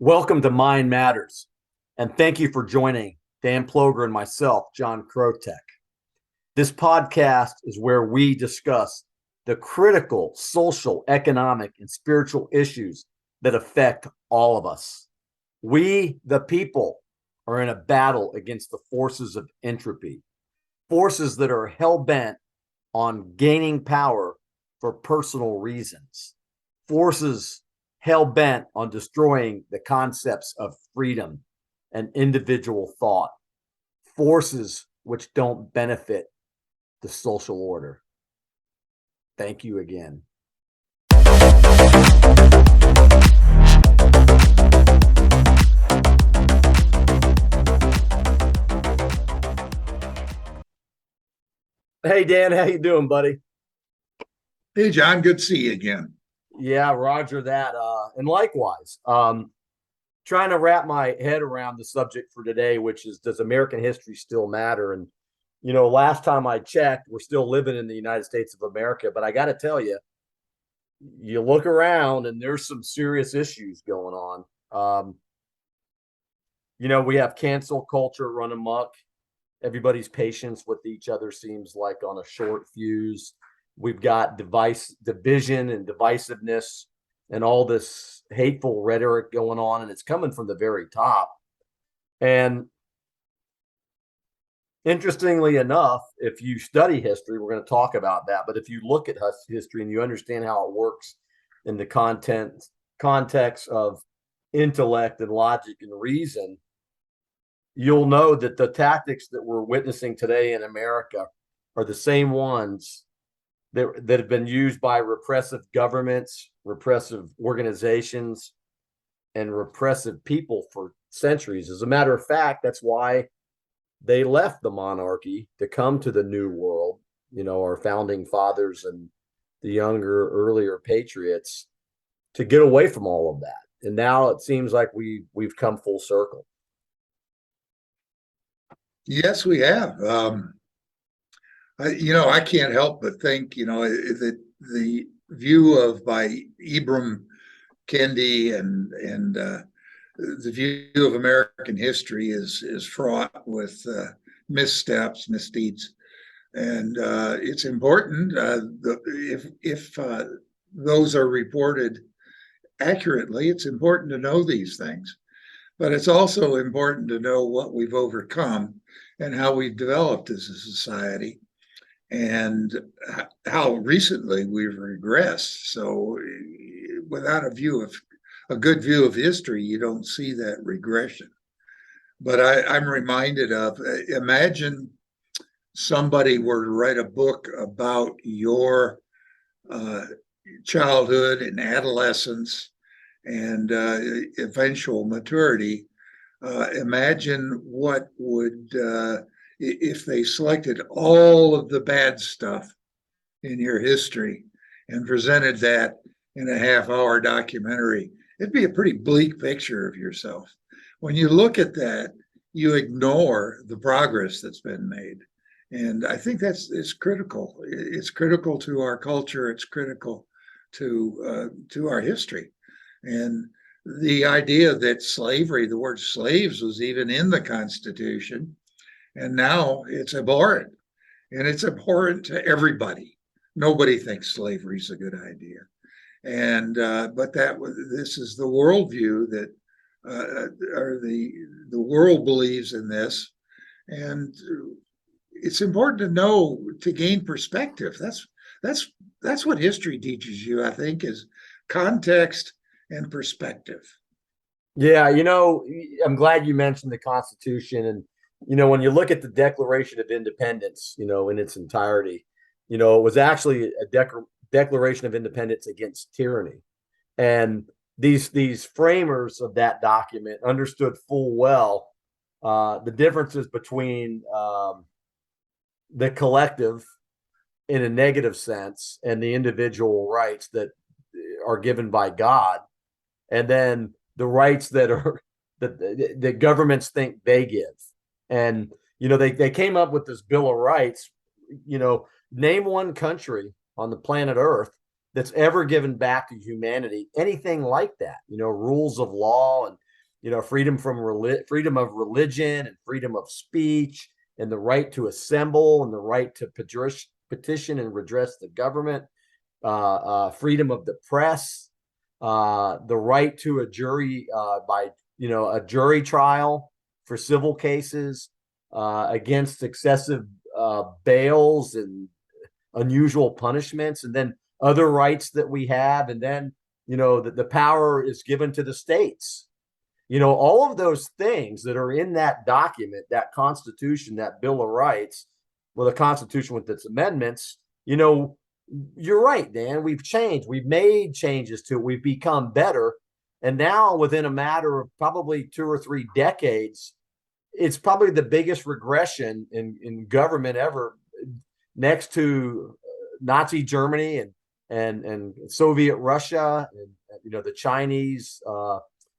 Welcome to Mind Matters, and thank you for joining Dan Ploger and myself, John Krotek. This podcast is where we discuss the critical social, economic, and spiritual issues that affect all of us. We, the people, are in a battle against the forces of entropy, forces that are hell-bent on gaining power for personal reasons, forces hell-bent on destroying the concepts of freedom and individual thought, forces which don't benefit the social order. Thank you again. Hey, Dan, how you doing, buddy? Hey, John, good to see you again. Yeah, Roger that. And likewise, trying to wrap my head around the subject for today, which is, does American history still matter? And, last time I checked, we're still living in the United States of America. But I got to tell you, you look around and there's some serious issues going on. We have cancel culture run amok. Everybody's patience with each other seems like on a short fuse. We've got division and divisiveness and all this hateful rhetoric going on, and it's coming from the very top. And interestingly enough, if you study history, we're going to talk about that. But if you look at history and you understand how it works in the context of intellect and logic and reason, you'll know that the tactics that we're witnessing today in America are the same ones that have been used by repressive governments, repressive organizations, and repressive people for centuries. As a matter of fact, that's why they left the monarchy to come to the new world. Our founding fathers and the earlier patriots, to get away from all of that. And now it seems like we've come full circle. Yes, we have. I can't help but think, that the view of by Ibram Kendi and the view of American history is fraught with missteps, misdeeds, and it's important if those are reported accurately. It's important to know these things, but it's also important to know what we've overcome and how we've developed as a society and how recently we've regressed. So without a good view of history, you don't see that regression. But I'm reminded of, imagine somebody were to write a book about your childhood and adolescence and eventual maturity. Imagine what would, if they selected all of the bad stuff in your history and presented that in a half-hour documentary. It'd be a pretty bleak picture of yourself. When you look at that, you ignore the progress that's been made. And I think it's critical. It's critical to our culture. It's critical to our history. And the idea that slavery, the word slaves, was even in the Constitution, and now it's abhorrent, and it's abhorrent to everybody. Nobody thinks slavery is a good idea, and but this is the worldview that or the world believes in this, and it's important to know, to gain perspective. That's what history teaches you, I think, is context and perspective. Yeah, I'm glad you mentioned the Constitution. And, when you look at the Declaration of Independence, in its entirety, it was actually a Declaration of Independence against tyranny. And these framers of that document understood full well the differences between the collective in a negative sense and the individual rights that are given by God, and then the rights that are that governments think they give. And they came up with this Bill of Rights. Name one country on the planet Earth that's ever given back to humanity anything like that. Rules of law and freedom of religion and freedom of speech and the right to assemble and the right to petition and redress the government, freedom of the press, the right to a jury by a jury trial for civil cases, against excessive bails and unusual punishments, and then other rights that we have, and then that the power is given to the states. All of those things that are in that document, that Constitution, that Bill of Rights, well, the Constitution with its amendments, you're right, Dan. We've changed. We've made changes to it. We've become better. And now, within a matter of probably 2 or 3 decades, it's probably the biggest regression in government ever, next to Nazi Germany and Soviet Russia, and the Chinese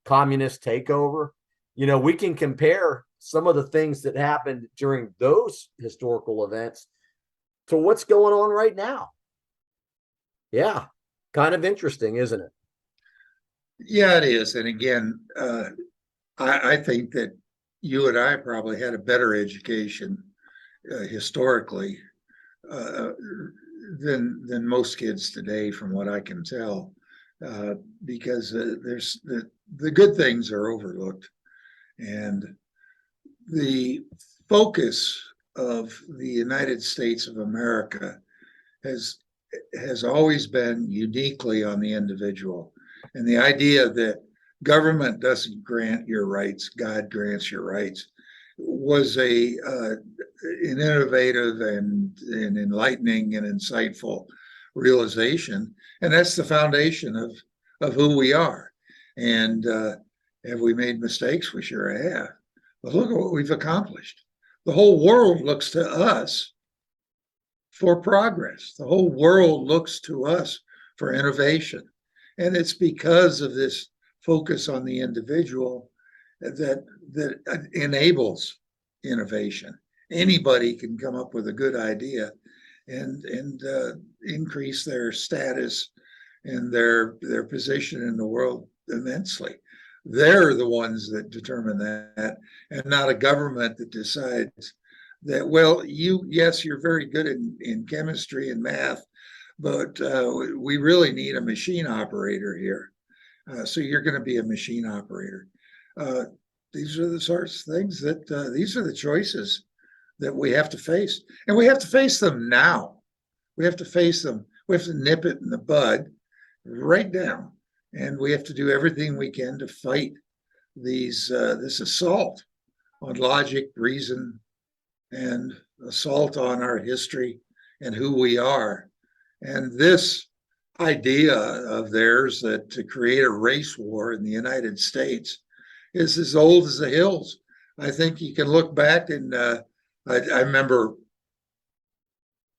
communist takeover. We can compare some of the things that happened during those historical events to what's going on right now. Yeah, kind of interesting, isn't it? Yeah, it is. And again, I think that you and I probably had a better education historically uh, than most kids today, from what I can tell, because there's the good things are overlooked, and the focus of the United States of America has has always been uniquely on the individual, and the idea that government doesn't grant your rights, God grants your rights, was an innovative and enlightening and insightful realization, and that's the foundation of who we are. And have we made mistakes? We sure have. But look at what we've accomplished. The whole world looks to us for progress. The whole world looks to us for innovation. And it's because of this focus on the individual that enables innovation. Anybody can come up with a good idea and increase their status and their position in the world immensely. They're the ones that determine that, and not a government that decides that, well, yes, you're very good in chemistry and math, but we really need a machine operator here. So you're going to be a machine operator. Uh, these are the sorts of things these are the choices that we have to face, and we have to face them now. We have to face them. We have to nip it in the bud right now, and we have to do everything we can to fight this assault on logic, reason, and assault on our history and who we are. And this idea of theirs that to create a race war in the United States is as old as the hills. I think you can look back and I remember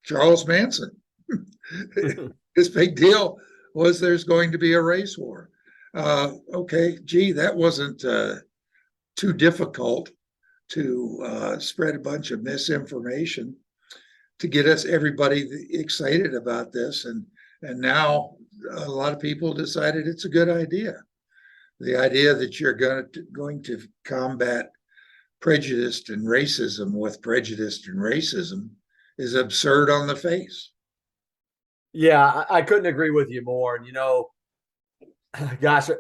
Charles Manson. His big deal was there's going to be a race war. Okay, gee, that wasn't too difficult to spread a bunch of misinformation to get everybody excited about this, and now a lot of people decided it's a good idea. The idea that you're going to combat prejudice and racism with prejudice and racism is absurd on the face. Yeah, I couldn't agree with you more. And gosh,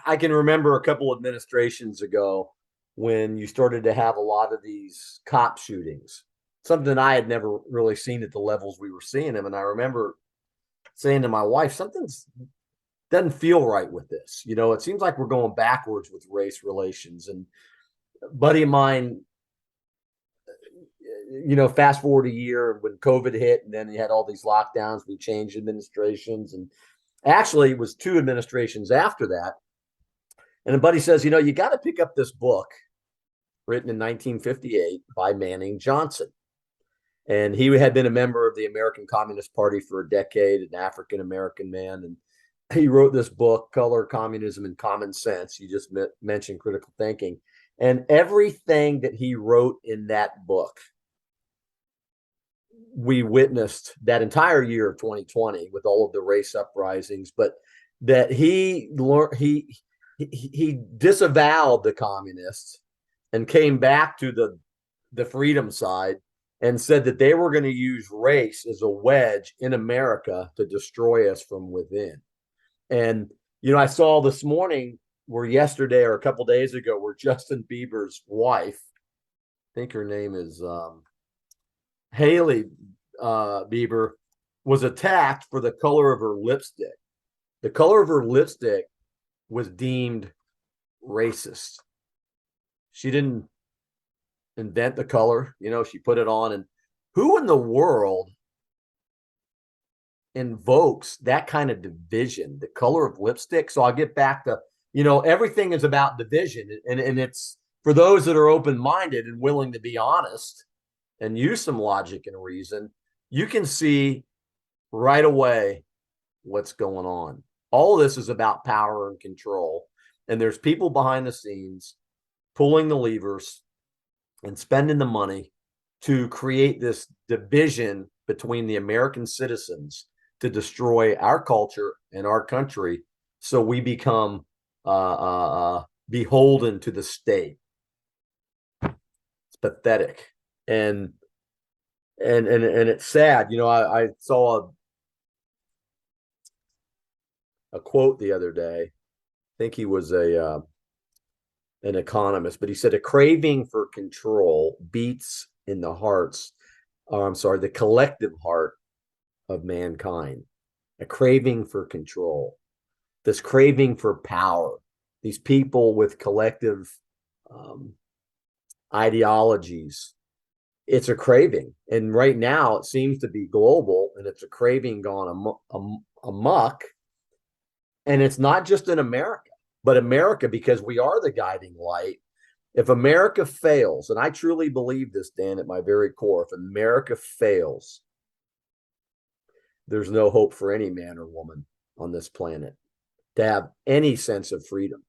I can remember a couple administrations ago when you started to have a lot of these cop shootings, something I had never really seen at the levels we were seeing them. And I remember saying to my wife, something's doesn't feel right with this. It seems like we're going backwards with race relations. And a buddy of mine, fast forward a year when COVID hit, and then you had all these lockdowns, we changed administrations, and actually it was 2 administrations after that. And a buddy says, you got to pick up this book written in 1958 by Manning Johnson. And he had been a member of the American Communist Party for a decade, an African American man. And he wrote this book, Color, Communism, and Common Sense. You just mentioned critical thinking. And everything that he wrote in that book, we witnessed that entire year of 2020 with all of the race uprisings, but that he learned, he disavowed the communists and came back to the freedom side and said that they were going to use race as a wedge in America to destroy us from within. And I saw this morning, or yesterday or a couple days ago, where Justin Bieber's wife, I think her name is Haley Bieber, was attacked for the color of her lipstick. The color of her lipstick was deemed racist. She didn't invent the color, she put it on. And who in the world invokes that kind of division, the color of lipstick? So I'll get back to, everything is about division. And it's for those that are open-minded and willing to be honest and use some logic and reason, you can see right away what's going on. All of this is about power and control. And there's people behind the scenes pulling the levers and spending the money to create this division between the American citizens to destroy our culture and our country, so we become beholden to the state. It's pathetic, and it's sad. I saw a quote the other day. I think he was an economist, but he said a craving for control beats in the hearts, the collective heart of mankind. A craving for control, this craving for power, these people with collective ideologies. It's a craving. And right now it seems to be global, and it's a craving gone amok. And it's not just in America, but America, because we are the guiding light. If America fails, and I truly believe this, Dan, at my very core, if America fails, there's no hope for any man or woman on this planet to have any sense of freedom.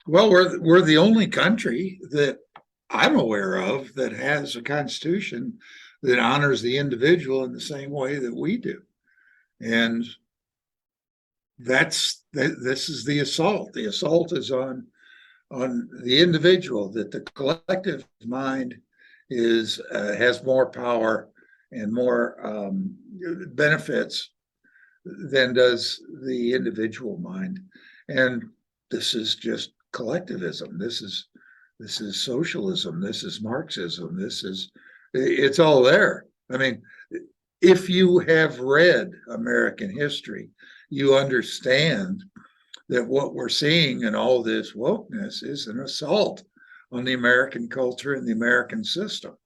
Well, we're the only country that I'm aware of that has a constitution that honors the individual in the same way that we do. And this is the assault. The assault is on the individual, that the collective mind has more power and more benefits than does the individual mind. And this is just collectivism. This is socialism. This is Marxism. It's all there. I mean, if you have read American history, you understand that what we're seeing in all this wokeness is an assault on the American culture and the American system.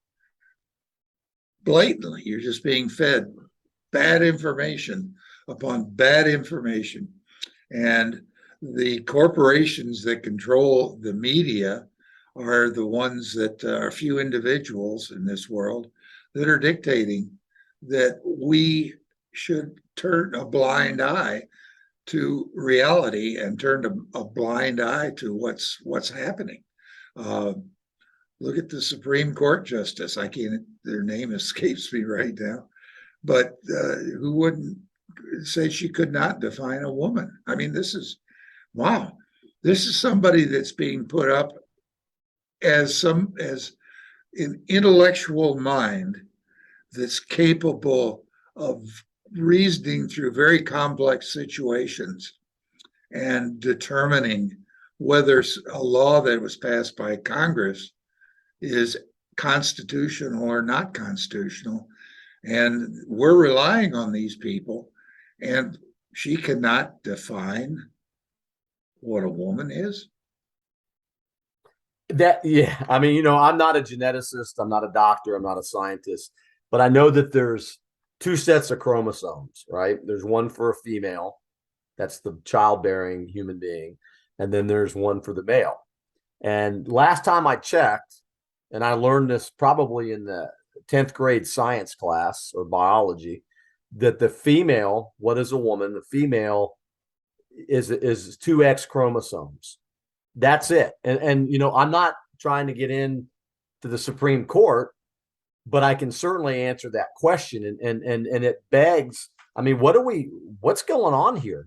Blatantly, you're just being fed bad information upon bad information. And the corporations that control the media are the ones that are a few individuals in this world that are dictating that we should turn a blind eye to reality and turn a blind eye to what's happening. Look at the Supreme Court justice. I can't, their name escapes me right now, but who wouldn't say she could not define a woman? I mean, wow. This is somebody that's being put up as an intellectual mind that's capable of reasoning through very complex situations and determining whether a law that was passed by Congress is constitutional or not constitutional. And we're relying on these people, and she cannot define what a woman is. Yeah. I mean, I'm not a geneticist, I'm not a doctor, I'm not a scientist, but I know that there's two sets of chromosomes, right? There's one for a female, that's the childbearing human being, and then there's one for the male. And last time I checked, and I learned this probably in the 10th grade science class or biology, that the female, what is a woman? The female is two X chromosomes. That's it. And I'm not trying to get into the Supreme Court, but I can certainly answer that question. And it begs, I mean, what's going on here?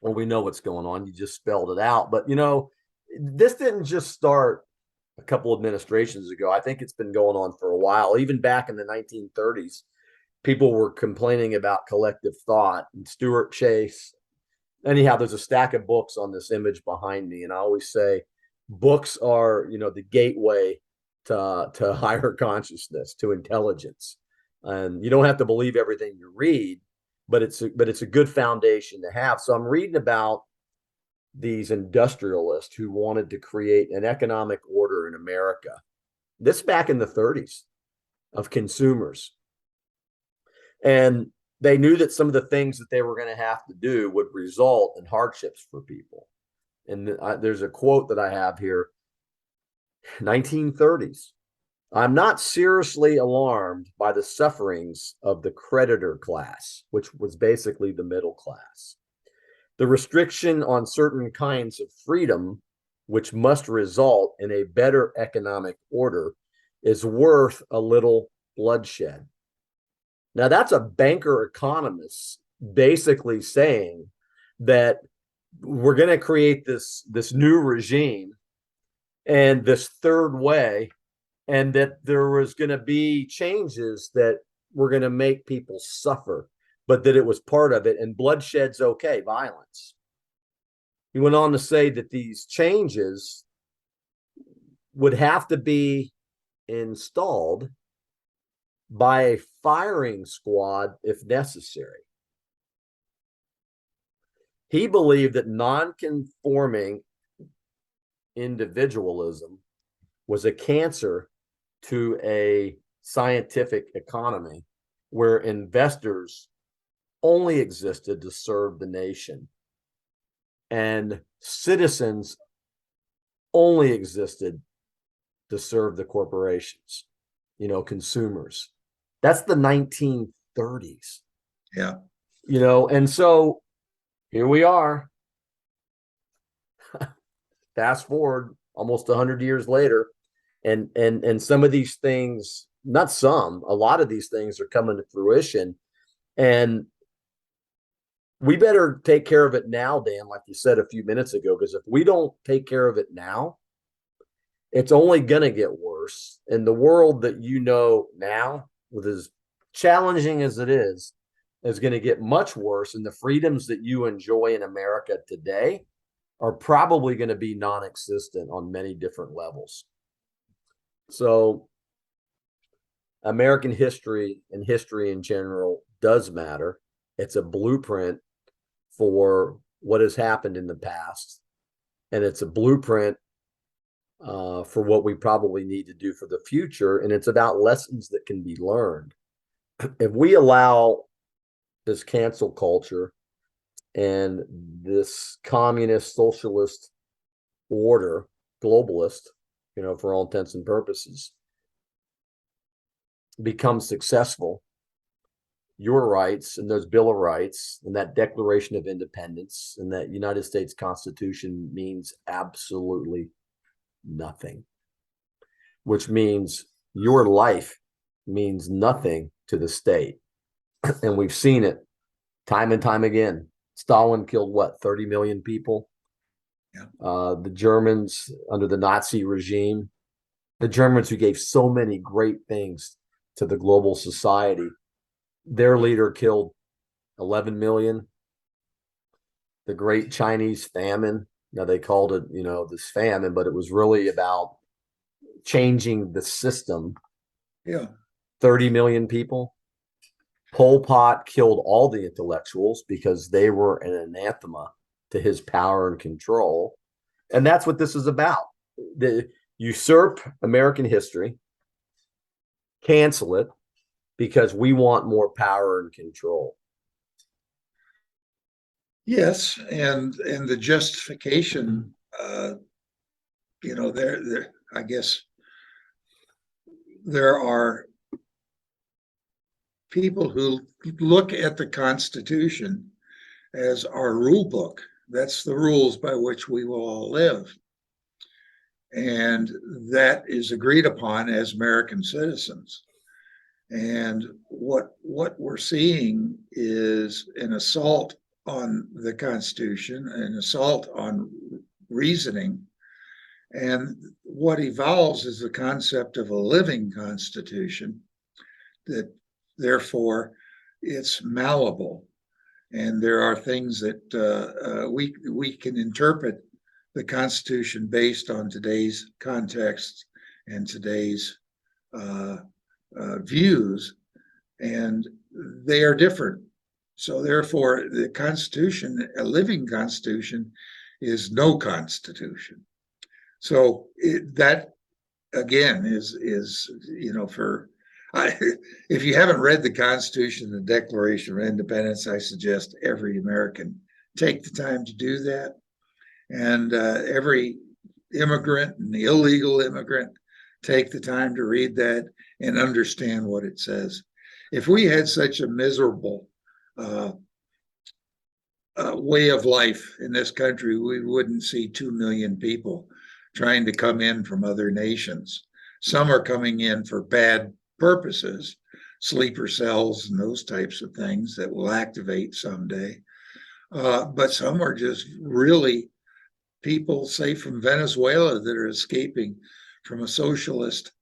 Well, we know what's going on. You just spelled it out. But, this didn't just start a couple administrations ago. I think it's been going on for a while. Even back in the 1930s, people were complaining about collective thought, and Stuart Chase. Anyhow, there's a stack of books on this image behind me. And I always say books are, the gateway to higher consciousness, to intelligence. And you don't have to believe everything you read, but it's a good foundation to have. So I'm reading about these industrialists who wanted to create an economic order in America. This back in the 30s, of consumers. And they knew that some of the things that they were going to have to do would result in hardships for people. And there's a quote that I have here, 1930s. I'm not seriously alarmed by the sufferings of the creditor class, which was basically the middle class. The restriction on certain kinds of freedom, which must result in a better economic order, is worth a little bloodshed. Now, that's a banker economist basically saying that we're going to create this new regime and this third way, and that there was going to be changes that were going to make people suffer, but that it was part of it, and bloodshed's okay, violence. He went on to say that these changes would have to be installed by a firing squad if necessary. He believed that non-conforming individualism was a cancer to a scientific economy where investors only existed to serve the nation and citizens only existed to serve the corporations, consumers. That's the 1930s. Yeah. And so here we are. Fast forward almost 100 years later, and some of these things, not some, a lot of these things are coming to fruition. And we better take care of it now, Dan, like you said a few minutes ago, because if we don't take care of it now, it's only going to get worse. And the world that now, with as challenging as it is going to get much worse. And the freedoms that you enjoy in America today are probably going to be non-existent on many different levels. So American history and history in general does matter. It's a blueprint for what has happened in the past. And it's a blueprint for what we probably need to do for the future. And it's about lessons that can be learned. If we allow this cancel culture and this communist socialist order, globalist, for all intents and purposes, become successful, your rights and those Bill of Rights and that Declaration of Independence and that United States Constitution means absolutely nothing, which means your life means nothing to the state. And we've seen it time and time again. Stalin killed 30 million people. Yeah. The Germans under the Nazi regime, the Germans who gave so many great things to the global society, their leader killed 11 million. The Great Chinese Famine, now they called it, this famine, but it was really about changing the system. Yeah. 30 million people. Pol Pot killed all the intellectuals because they were an anathema to his power and control. And that's what this is about. Usurp American history, cancel it because we want more power and control. Yes, and the justification, there I guess there are people who look at the Constitution as our rule book. That's the rules by which we will all live. And that is agreed upon as American citizens. And what we're seeing is an assault on the Constitution, an assault on reasoning. And what evolves is the concept of a living Constitution, that therefore it's malleable. And there are things that we can interpret the Constitution based on today's context and today's views, and they are different. So therefore, the Constitution, a living Constitution, is no Constitution. So that again is for if you haven't read the Constitution, the Declaration of Independence, I suggest every American take the time to do that, and every immigrant and the illegal immigrant take the time to read that and understand what it says. If we had such a miserable way of life in this country, we wouldn't see 2 million people trying to come in from other nations. Some are coming in for bad purposes, sleeper cells and those types of things that will activate someday. But some are just really people, say from Venezuela, that are escaping from a socialist,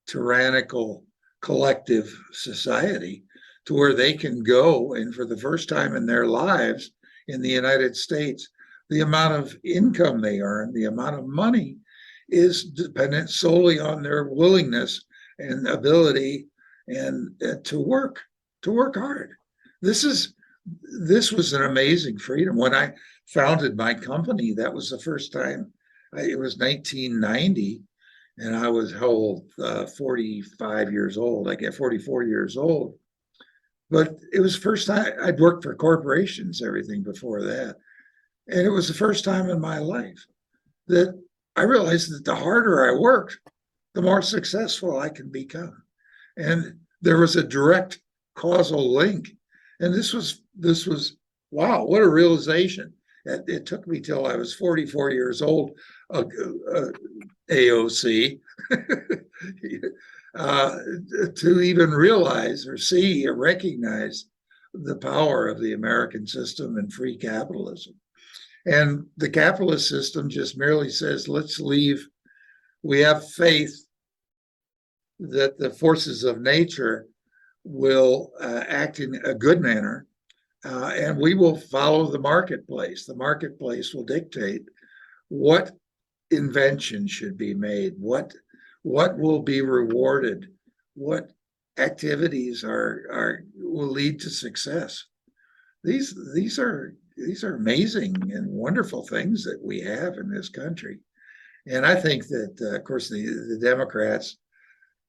tyrannical, collective society to where they can go, and for the first time in their lives in the United States, the amount of income they earn, the amount of money, is dependent solely on their willingness and ability and to work hard. This was an amazing freedom. When I founded my company, that was the first time. It was 1990, and I was 45 years old. I get 44 years old. But it was the first time. I'd worked for corporations, everything before that. And it was the first time in my life that I realized that the harder I worked, the more successful I can become. And there was a direct causal link. And this was wow, what a realization. It took me till I was 44 years old, AOC, to even realize or see or recognize the power of the American system and free capitalism. And the capitalist system just merely says, let's leave. We have faith that the forces of nature will act in a good manner, and we will follow the marketplace. The marketplace will dictate what invention should be made, what will be rewarded, what activities will lead to success. These are amazing and wonderful things that we have in this country. And I think that, of course, the Democrats,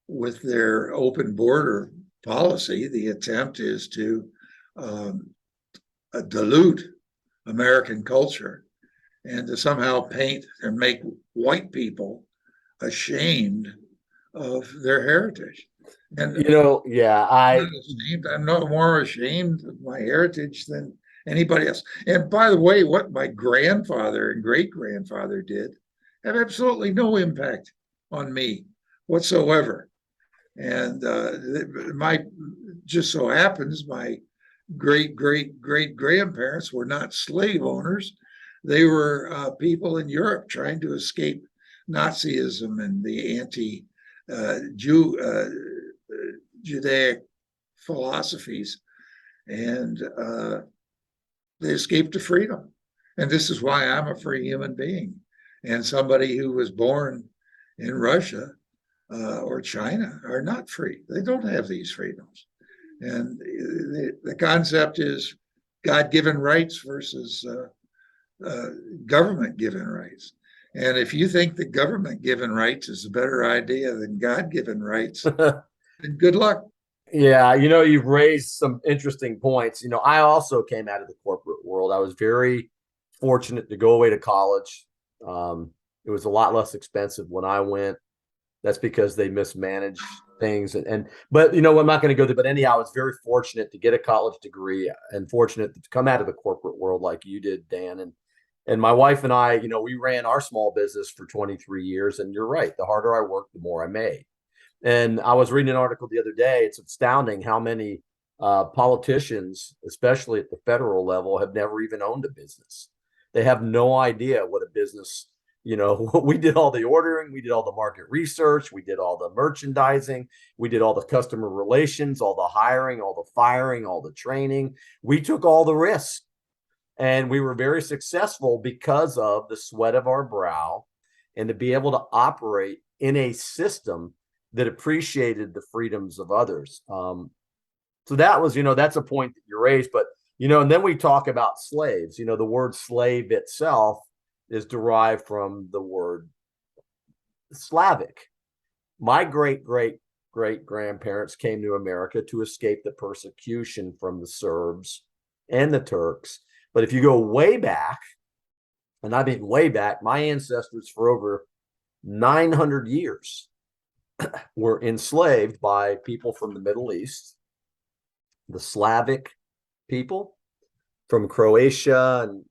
with their open border policy, the attempt is to dilute American culture and to somehow paint and make white people ashamed of their heritage. And yeah, I'm no more ashamed of my heritage than anybody else. And by the way, what my grandfather and great grandfather did have absolutely no impact on me whatsoever. And just so happens my great grandparents were not slave owners. They were people in Europe trying to escape Nazism and the Judaic philosophies, and they escaped to freedom. And this is why I'm a free human being. And somebody who was born in Russia or China are not free. They don't have these freedoms. And the concept is God-given rights versus government-given rights. And if you think that government-given rights is a better idea than God-given rights, then good luck. Yeah, you've raised some interesting points. I also came out of the corporate world. I was very fortunate to go away to college. It was a lot less expensive when I went. That's because they mismanaged things. But I'm not going to go there. But anyhow, I was very fortunate to get a college degree and fortunate to come out of the corporate world like you did, Dan. And my wife and I, we ran our small business for 23 years. And you're right. The harder I worked, the more I made. And I was reading an article the other day. It's astounding how many Politicians, especially at the federal level, have never even owned a business. They have no idea what a business, we did all the ordering, we did all the market research, we did all the merchandising, we did all the customer relations, all the hiring, all the firing, all the training. We took all the risks, and we were very successful because of the sweat of our brow and to be able to operate in a system that appreciated the freedoms of others. So that was, that's a point that you raised. But, and then we talk about slaves. The word slave itself is derived from the word Slavic. My great grandparents came to America to escape the persecution from the Serbs and the Turks. But if you go way back, and I mean way back, my ancestors for over 900 years were enslaved by people from the Middle East, the Slavic people from Croatia and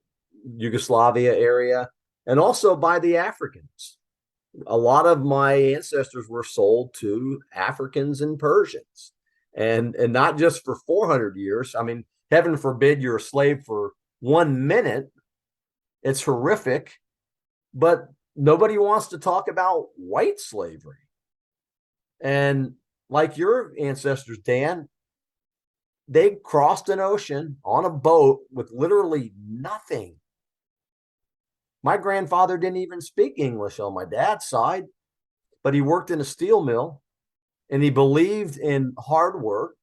Yugoslavia area, and also by the Africans. A lot of my ancestors were sold to Africans and Persians, and not just for 400 years. I mean, heaven forbid you're a slave for 1 minute. It's horrific, but nobody wants to talk about white slavery. And like your ancestors, Dan, they crossed an ocean on a boat with literally nothing. My grandfather didn't even speak English on my dad's side, but he worked in a steel mill and he believed in hard work.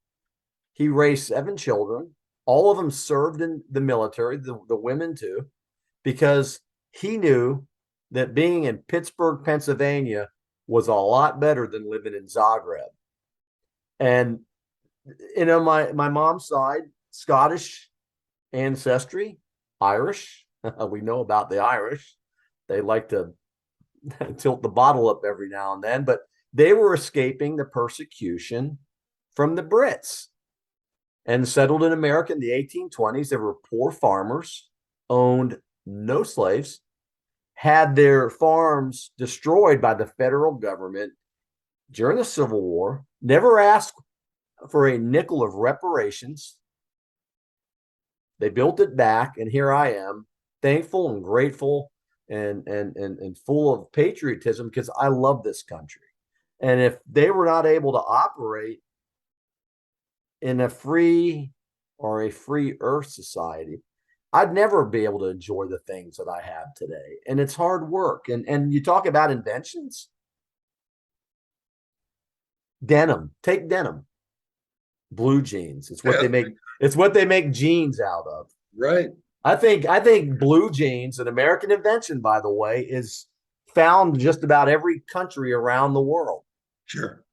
He raised 7 children. All of them served in the military, the women too, because he knew that being in Pittsburgh, Pennsylvania was a lot better than living in Zagreb. And my mom's side, Scottish ancestry, Irish. We know about the Irish. They like to tilt the bottle up every now and then, but they were escaping the persecution from the Brits and settled in America in the 1820s. They were poor farmers, owned no slaves, had their farms destroyed by the federal government during the Civil War, never asked for a nickel of reparations. They built it back, and here I am, thankful and grateful and full of patriotism because I love this country. And if they were not able to operate in a free or a free earth society, I'd never be able to enjoy the things that I have today. And it's hard work. And you talk about inventions, denim, take denim, blue jeans. It's what they make. It's what they make jeans out of. Right. I think blue jeans, an American invention, by the way, is found in just about every country around the world. Sure.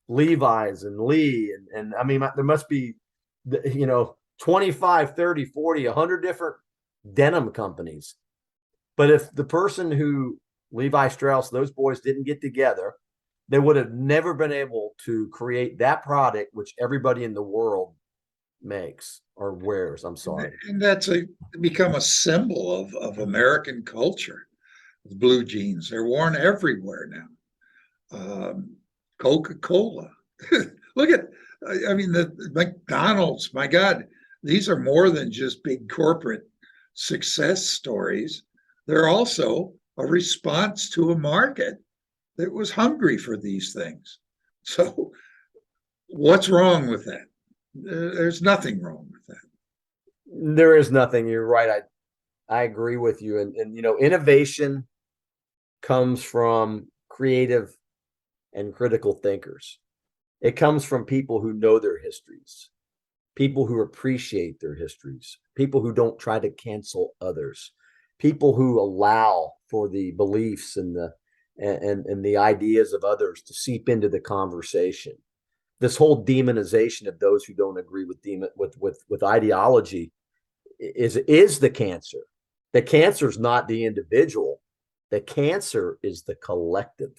Levi's and Lee. And I mean, there must be, 25, 30, 40, 100 different denim companies. But if the person who Levi Strauss, those boys didn't get together, they would have never been able to create that product, which everybody in the world makes or wears. I'm sorry. And that's become a symbol of American culture. Blue jeans, they're worn everywhere now. Coca-Cola. Look at, I mean, the McDonald's, my God, these are more than just big corporate success stories. They're also a response to a market that was hungry for these things. So what's wrong with that? There's nothing wrong with that. There is nothing. You're right. I agree with you. And innovation comes from creative and critical thinkers. It comes from people who know their histories, people who appreciate their histories, people who don't try to cancel others, people who allow for the beliefs and the ideas of others to seep into the conversation. This whole demonization of those who don't agree with ideology is the cancer. The cancer is not the individual. The cancer is the collective.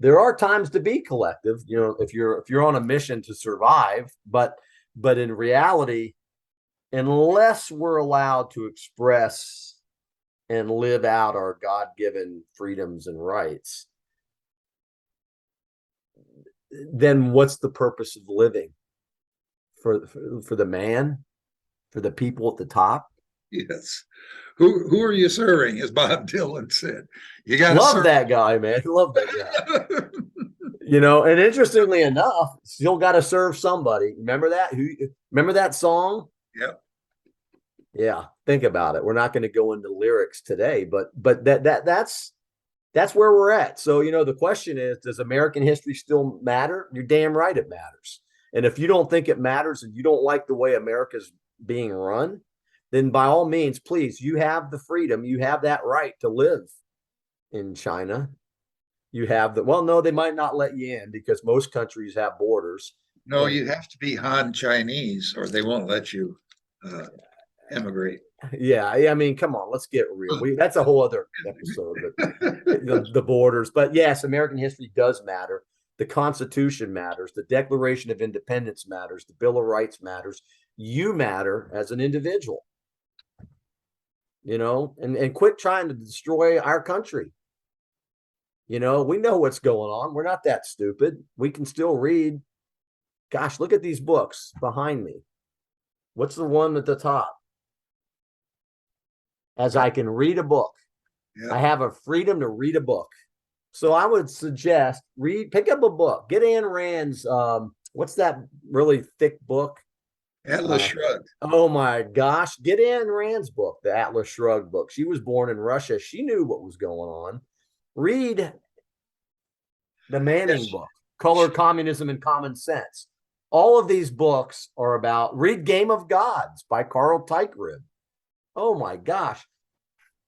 There are times to be collective, if you're on a mission to survive, but in reality, unless we're allowed to express and live out our God-given freedoms and rights, then what's the purpose of living? for the man, for the people at the top. Yes. Who are you serving, as Bob Dylan said? You got to Love serve. that guy, man. Love that guy. And interestingly enough, still got to serve somebody. Remember that? Remember that song? Yep. Yeah, think about it. We're not going to go into lyrics today, but that's where we're at. So, the question is, does American history still matter? You're damn right it matters. And if you don't think it matters and you don't like the way America's being run, then by all means, please, you have the freedom, you have that right to live in China. You have well, no, they might not let you in because most countries have borders. No, you have to be Han Chinese or they won't let you emigrate. Yeah, I mean, come on, let's get real. That's a whole other episode, but the borders. But yes, American history does matter. The Constitution matters. The Declaration of Independence matters. The Bill of Rights matters. You matter as an individual. And quit trying to destroy our country. We know what's going on. We're not that stupid. We can still read. Gosh, look at these books behind me. What's the one at the top? As I can read a book. Yeah. I have a freedom to read a book. So I would suggest pick up a book. Get Ayn Rand's, what's that really thick book? Atlas Shrugged. Oh my gosh. Get Ayn Rand's book, the Atlas Shrugged book. She was born in Russia. She knew what was going on. Read the Manning book, Color, Communism, and Common Sense. All of these books are read Game of Gods by Carl Teichried. Oh my gosh.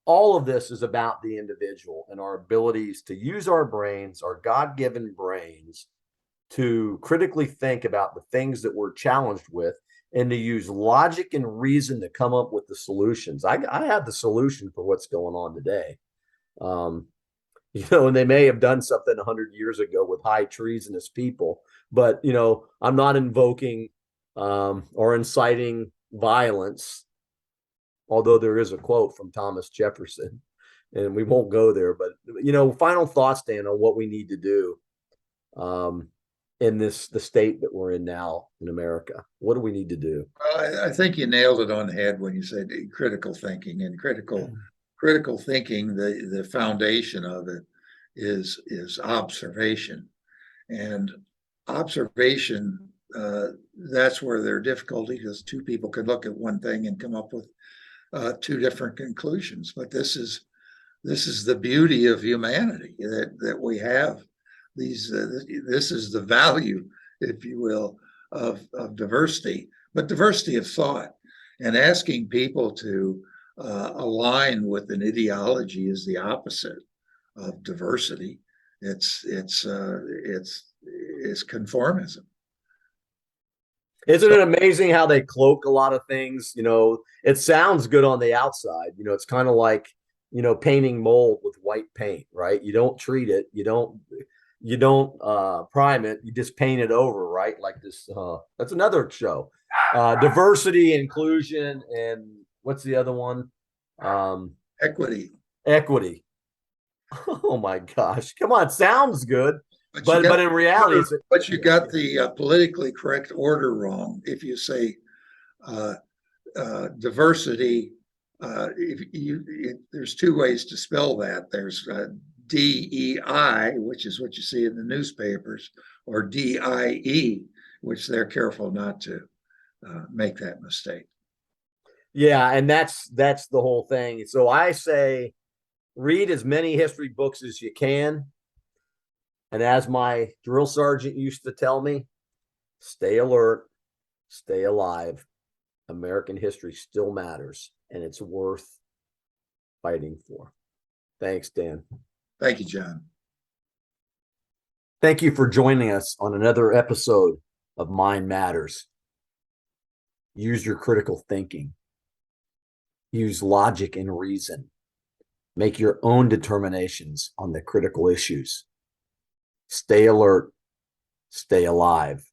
All of this is about the individual and our abilities to use our brains, our God-given brains, to critically think about the things that we're challenged with and to use logic and reason to come up with the solutions. I have the solution for what's going on today. And they may have done something 100 years ago with high treasonous people, but, I'm not invoking or inciting violence. Although there is a quote from Thomas Jefferson, and we won't go there, but final thoughts, Dan, on what we need to do in the state that we're in now in America. What do we need to do? I think you nailed it on the head when you said critical thinking. And critical thinking, the foundation of it is observation, and observation. That's where there are difficulties, because two people could look at one thing and come up with two different conclusions. But this is the beauty of humanity, that we have these. This is the value, if you will, of diversity, but diversity of thought. And asking people to align with an ideology is the opposite of diversity. It's conformism. Isn't it amazing how they cloak a lot of things? It sounds good on the outside. It's kind of like, painting mold with white paint, right? You don't treat it. You don't prime it. You just paint it over, right? Like this. That's another show. Diversity, inclusion, and what's the other one? Equity. Oh my gosh. Come on. Sounds good. But in reality, but you got the politically correct order wrong. If you say diversity, there's two ways to spell that. There's DEI, which is what you see in the newspapers, or DIE, which they're careful not to make that mistake. Yeah, and that's the whole thing. So I say, read as many history books as you can. And as my drill sergeant used to tell me, stay alert, stay alive. American history still matters, and it's worth fighting for. Thanks, Dan. Thank you, John. Thank you for joining us on another episode of Mind Matters. Use your critical thinking. Use logic and reason. Make your own determinations on the critical issues. Stay alert. Stay alive.